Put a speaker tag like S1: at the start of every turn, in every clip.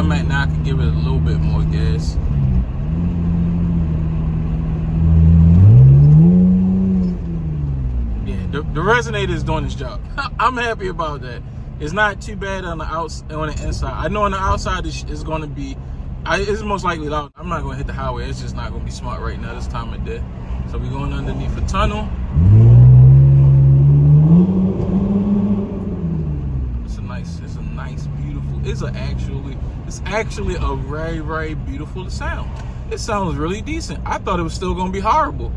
S1: I'm at now, I can give it a little bit more gas. Yeah, the resonator is doing its job. I'm happy about that. It's not too bad on the outside, on the inside. I know on the outside it's going to be, it's most likely loud. I'm not going to hit the highway. It's just not going to be smart right now this time of day. So we're going underneath a tunnel. It's a nice, beautiful. It's actually a very, very beautiful sound. It sounds really decent. I thought it was still going to be horrible.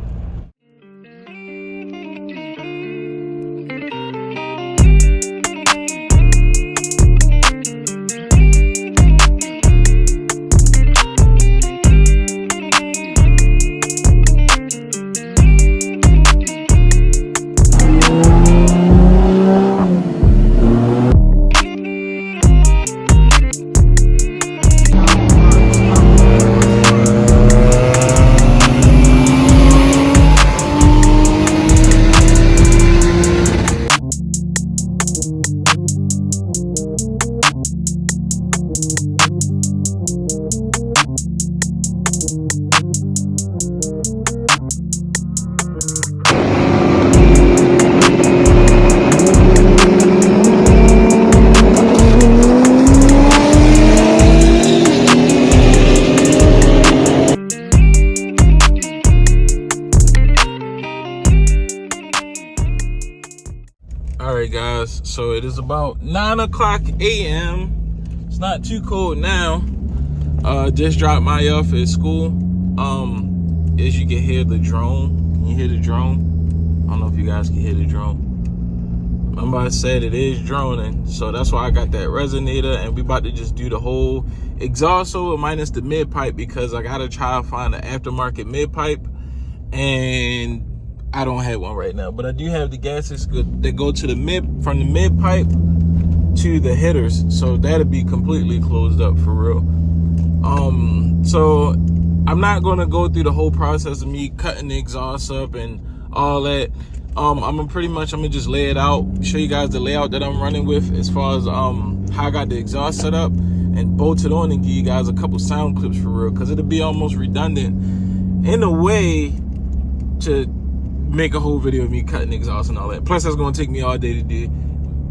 S1: Alright guys, so it is about 9 o'clock a.m. It's not too cold now. Just dropped Maya off at school. As you can hear the drone. Can you hear the drone? I don't know if you guys can hear the drone. Remember I said it is droning, so that's why I got that resonator, and we about to just do the whole exhaust over minus the mid pipe, because I gotta try to find an aftermarket mid pipe, and I don't have one right now, but I do have the gaskets that go to the from the mid pipe to the headers, so that'll be completely closed up for real. So I'm not gonna go through the whole process of me cutting the exhaust up and all that. I'm gonna just lay it out, show you guys the layout that I'm running with as far as how I got the exhaust set up and bolted on, and give you guys a couple sound clips for real, because it'll be almost redundant in a way to make a whole video of me cutting the exhaust and all that. Plus that's gonna take me all day to do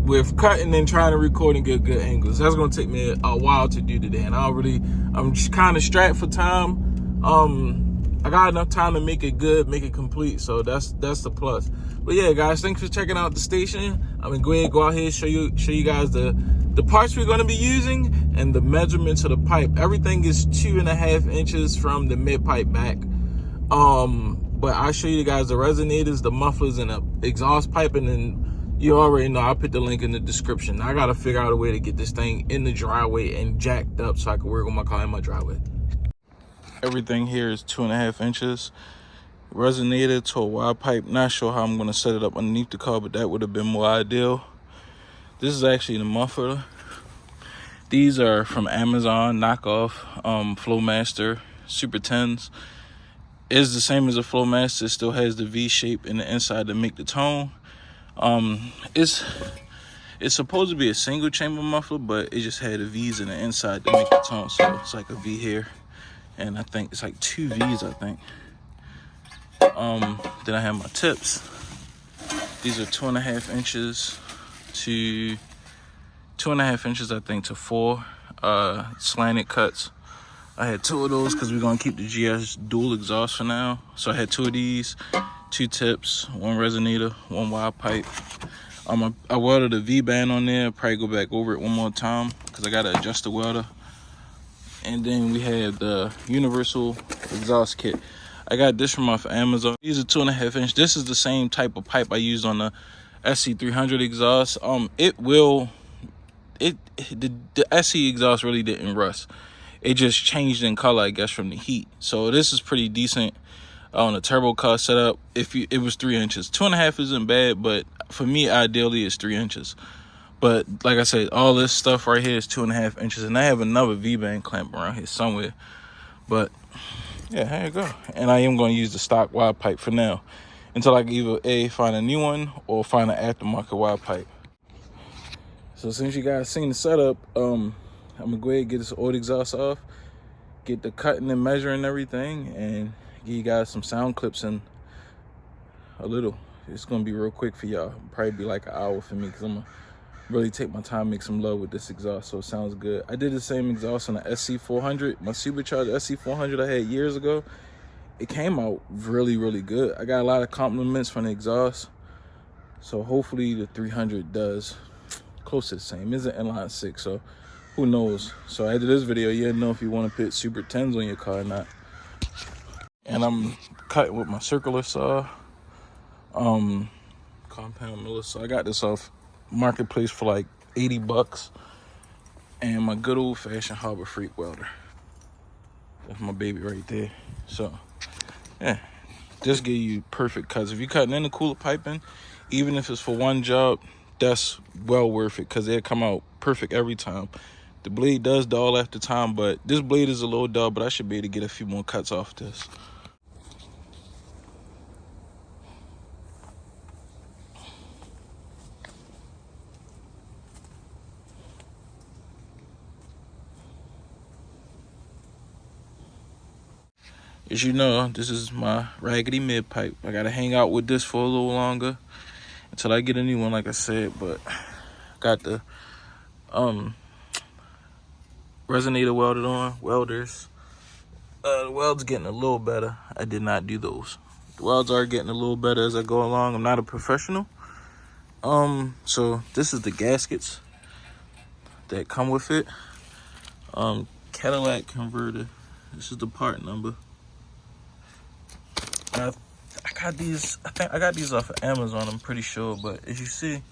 S1: with cutting and trying to record and get good angles. That's gonna take me a while to do today, and I'm just kind of strapped for time. I got enough time to make it good, make it complete, so that's the plus. But yeah guys, thanks for checking out the station. I'm gonna go out here and show you guys the parts we're gonna be using and the measurements of the pipe. Everything is 2.5 inches from the mid pipe back. But I'll show you guys the resonators, the mufflers, and the exhaust pipe, and then you already know I'll put the link in the description. I gotta figure out a way to get this thing in the driveway and jacked up so I can work on my car in my driveway. Everything here is 2.5 inches. Resonator to a wide pipe. Not sure how I'm gonna set it up underneath the car, but that would have been more ideal. This is actually the muffler. These are from Amazon, knockoff, Flowmaster, super 10s. It's the same as a Flowmaster. It still has the V shape in the inside to make the tone. It's supposed to be a single chamber muffler, but it just had the V's in the inside to make the tone. So it's like a V here, and I think it's like 2 V's, I think. Then I have my tips. These are 2.5 inches to 2.5 inches, I think, to 4 slanted cuts. I had 2 of those because we're gonna keep the GS dual exhaust for now. So I had 2 of these, 2 tips, 1 resonator, 1 wide pipe. I welded a V-band on there. Probably go back over it one more time because I gotta adjust the welder. And then we have the universal exhaust kit. I got this from off Amazon. These are 2.5 inch. This is the same type of pipe I used on the Gs300 exhaust. The SE exhaust really didn't rust. It just changed in color, I guess, from the heat. So this is pretty decent on a turbo car setup. It was 3 inches. 2.5 isn't bad, but for me, ideally, it's 3 inches. But like I said, all this stuff right here is 2.5 inches, and I have another V-band clamp around here somewhere. But yeah, here you go. And I am going to use the stock wide pipe for now, until I can either find a new one or find an aftermarket wide pipe. So since you guys seen the setup, I'm gonna go ahead and get this old exhaust off, get the cutting and measuring and everything, and give you guys some sound clips in a little. It's gonna be real quick for y'all. Probably be like an hour for me, because I'm gonna really take my time, make some love with this exhaust, so it sounds good. I did the same exhaust on the SC400, my supercharged SC400 I had years ago. It came out really, really good. I got a lot of compliments from the exhaust, so hopefully the 300 does close to the same. It's an inline 6, so who knows. So after this video, you'll know if you want to put super 10s on your car or not. And I'm cutting with my circular saw, compound miller. So I got this off Marketplace for like 80 bucks, and my good old fashioned Harbor Freight welder. That's my baby right there. So yeah, just give you perfect cuts. If you're cutting in the cooler piping, even if it's for one job, that's well worth it, because they'll come out perfect every time. The blade does dull after time, but this blade is a little dull, but I should be able to get a few more cuts off this. As you know, this is my raggedy mid pipe. I gotta hang out with this for a little longer until I get a new one, like I said. But got the resonator welded on, welders. The welds getting a little better. I did not do those. The welds are getting a little better as I go along. I'm not a professional. So this is the gaskets that come with it. Cadillac converter. This is the part number. I got these. I think I got these off of Amazon, I'm pretty sure. But as you see,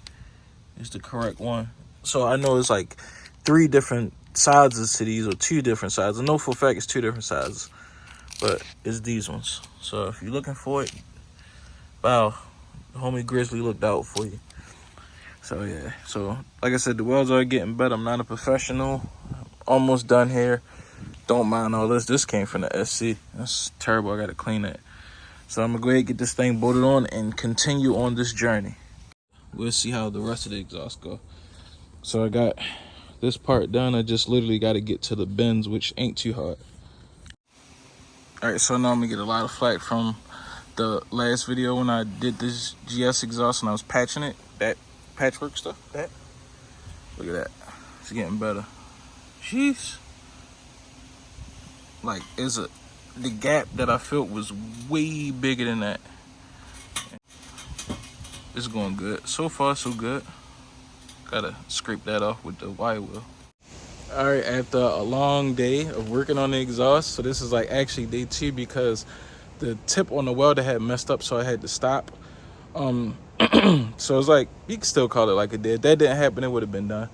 S1: it's the correct one. So I know it's like 3 different sizes to these, or 2 different sizes. I know for a fact it's 2 different sizes, but it's these ones. So if you're looking for it, wow, the homie Grizzly looked out for you. So yeah, so like I said, the welds are getting better. I'm not a professional. Almost done here. Don't mind all this. This came from the SC. That's terrible. I gotta clean it. So I'm gonna go ahead and get this thing bolted on and continue on this journey. We'll see how the rest of the exhaust go. So I got this part done. I just literally got to get to the bends, which ain't too hard. All right, so now I'm gonna get a lot of flack from the last video when I did this GS exhaust and I was patching it. That patchwork stuff, that. Look at that. It's getting better. Jeez. Like, the gap that I felt was way bigger than that. It's going good. So far, so good. Gotta scrape that off with the wire wheel. All right, after a long day of working on the exhaust, so this is like actually day 2, because the tip on the welder had messed up, so I had to stop. So it's like, you can still call it like a day. If that didn't happen, it would have been done.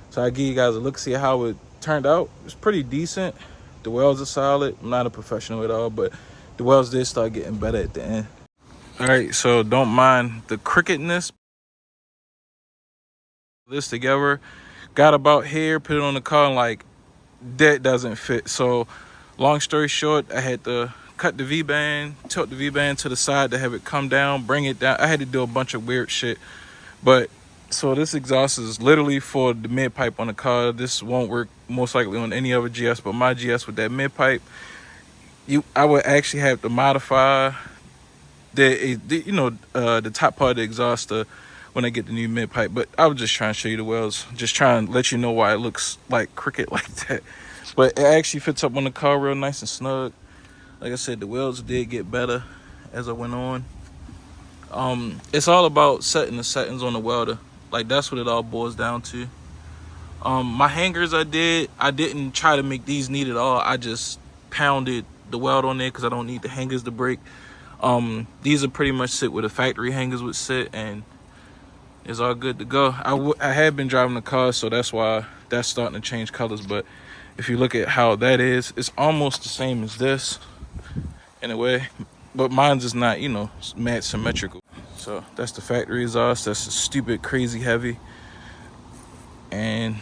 S1: So I give you guys a look, see how it turned out. It's pretty decent. The welds are solid. I'm not a professional at all, but the welds did start getting better at the end. All right, so don't mind the crookedness. This together, got about here, put it on the car, and like, that doesn't fit. So long story short, I had to cut the V-band, tilt the V-band to the side to have it come down, bring it down. I had to do a bunch of weird shit. But so this exhaust is literally for the mid pipe on the car. This won't work most likely on any other GS, but my GS with that mid pipe, I would actually have to modify the top part of the exhaust when I get the new mid pipe. But I was just trying to show you the welds, just trying to let you know why it looks like crooked like that. But it actually fits up on the car real nice and snug. Like I said, the welds did get better as I went on. It's all about setting the settings on the welder. Like, that's what it all boils down to. My hangers I didn't try to make these neat at all. I just pounded the weld on there because I don't need the hangers to break. These are pretty much sit where the factory hangers would sit, and it's all good to go. I had been driving the car, so that's why that's starting to change colors. But if you look at how that is, it's almost the same as this in a way, but mine's is not, mad symmetrical. So that's the factory exhaust. That's stupid crazy heavy, and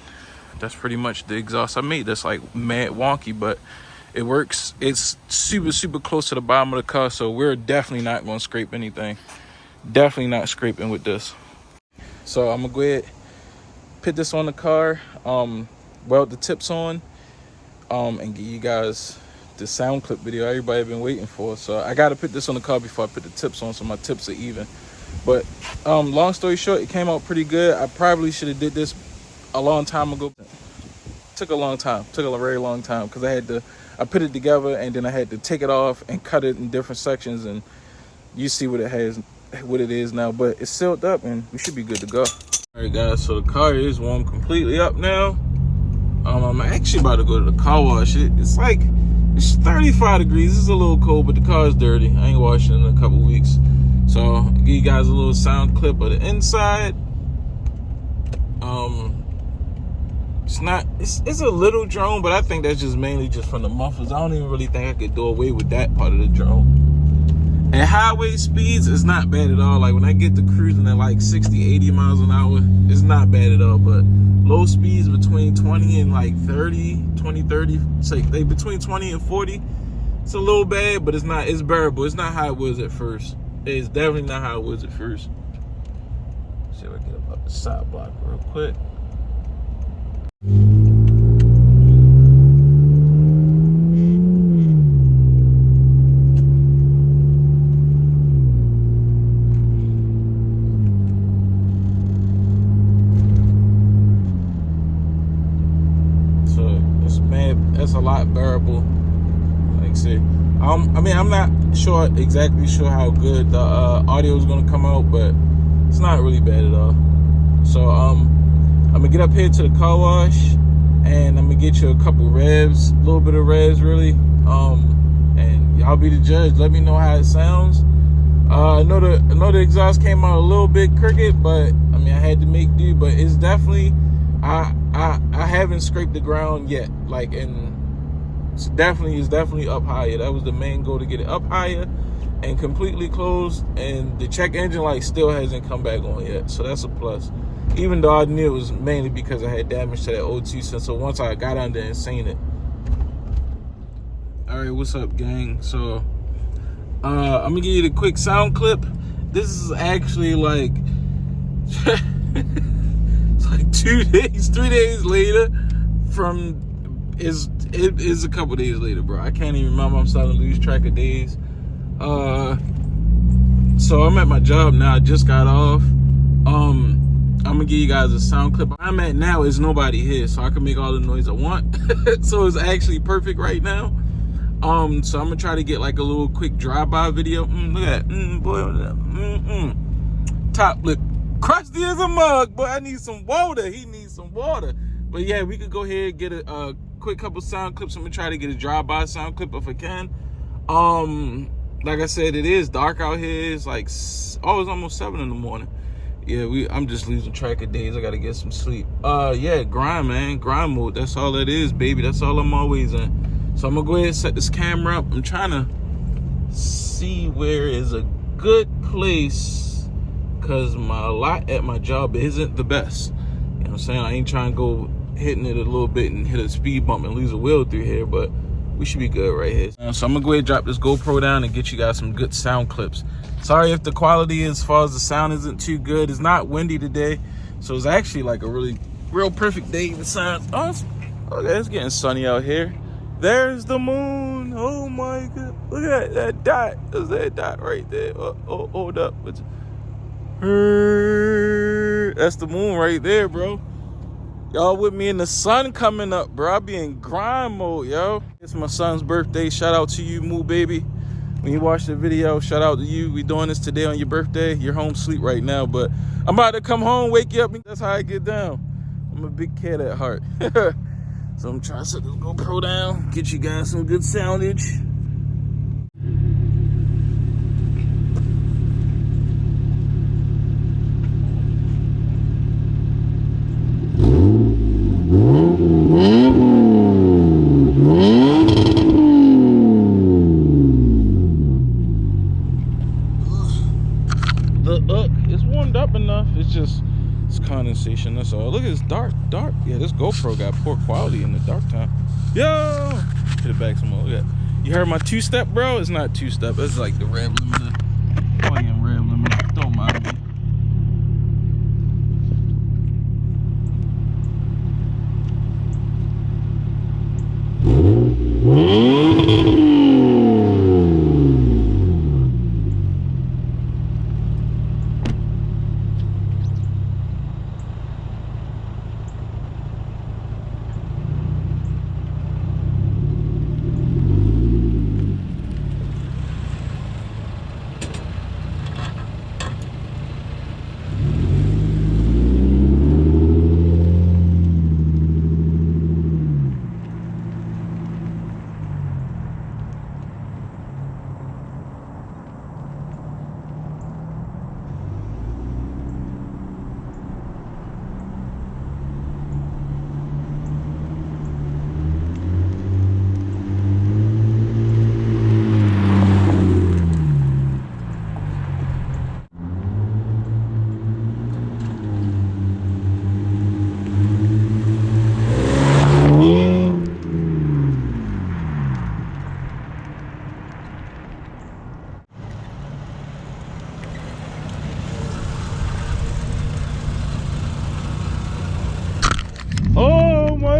S1: that's pretty much the exhaust I made. That's like mad wonky, but it works. It's super close to the bottom of the car, so we're definitely not going to scrape anything. Definitely not scraping with this. So I'm gonna go ahead, put this on the car. weld the tips on, and give you guys the sound clip video everybody been waiting for. So I gotta put this on the car before I put the tips on, so my tips are even. But long story short, it came out pretty good. I probably should have did this a long time ago. Took a long time, took a very long time, because I put it together and then I had to take it off and cut it in different sections, and you see what it is now. But it's sealed up and we should be good to go. All right guys, so the car is warmed completely up now. I'm actually about to go to the car wash. It's 35 degrees. It's a little cold, but the car is dirty. I ain't washing in a couple weeks. So I'll give you guys a little sound clip of the inside. It's a little drone, but I think that's just mainly just from the mufflers. I don't even really think I could do away with that part of the drone. At highway speeds, it's not bad at all. Like when I get to cruising at like 60, 80 miles an hour, it's not bad at all. But low speeds between 20 and like 30, 20, 30, say between 20 and 40, it's a little bad, but it's bearable. It's not how it was at first. It's definitely not how it was at first. See if I get up the side block real quick. So that's a lot bearable. Like I said, I mean, I'm not exactly sure how good the audio is gonna come out, but it's not really bad at all. So I'm gonna get up here to the car wash, and I'm gonna get you a couple revs, a little bit of revs really, and y'all be the judge. Let me know how it sounds. I know the exhaust came out a little bit crooked, but I mean I had to make do. But it's definitely I haven't scraped the ground yet. Like, and it's definitely up higher. That was the main goal, to get it up higher and completely closed. And the check engine light still hasn't come back on yet, so that's a plus. Even though I knew it was mainly because I had damage to that O2 sensor once I got under and seen it. All right, what's up, gang? So I'm gonna give you the quick sound clip. This is actually like it's like 2 days, 3 days later from it is a couple days later, bro. I can't even remember. I'm starting to lose track of days. So I'm at my job now. I just got off. I'm gonna give you guys a sound clip. Where I'm at now is nobody here, so I can make all the noise I want. So it's actually perfect right now. So I'm gonna try to get like a little quick drive-by video. Look at that. Boy, top lip crusty as a mug, but I need some water. He needs some water. But yeah, we could go ahead and get a quick couple sound clips. I'm gonna try to get a drive-by sound clip if I can. Like I said, it is dark out here. It's like it's almost 7 in the morning. Yeah, I'm just losing track of days. I gotta get some sleep. Yeah, grind, man. Grind mode. That's all it is, baby. That's all I'm always in. So I'm gonna go ahead and set this camera up. I'm trying to see where is a good place, cause my lot at my job isn't the best. You know what I'm saying? I ain't trying to go hitting it a little bit and hit a speed bump and lose a wheel through here, but we should be good right here. So I'm gonna go ahead and drop this GoPro down and get you guys some good sound clips. Sorry if the quality as far as the sound isn't too good. It's not windy today, so it's actually like a real perfect day. The sound, okay, it's getting sunny out here. There's the moon. Oh my god, look at that dot. There's that dot right there. Oh, hold up. That's the moon right there, bro. Y'all with me in the sun coming up, bro. I be in grind mode, yo. It's my son's birthday. Shout out to you, Moo Baby. When you watch the video, shout out to you. We doing this today on your birthday. You're home sleep right now, but I'm about to come home, wake you up. That's how I get down. I'm a big kid at heart. So I'm trying to set this GoPro down, get you guys some good soundage. It's warmed up enough. It's condensation, that's all. Look, it's dark. Yeah, this GoPro got poor quality in the dark time. Yo, hit it back some more. Look at, you heard my two-step, bro? It's not two-step. It's like the rev limiter. Fucking rev limiter. Don't mind me.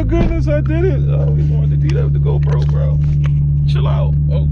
S1: goodness, I did it. Oh, we wanted to do that with the GoPro, bro. Chill out. Oh.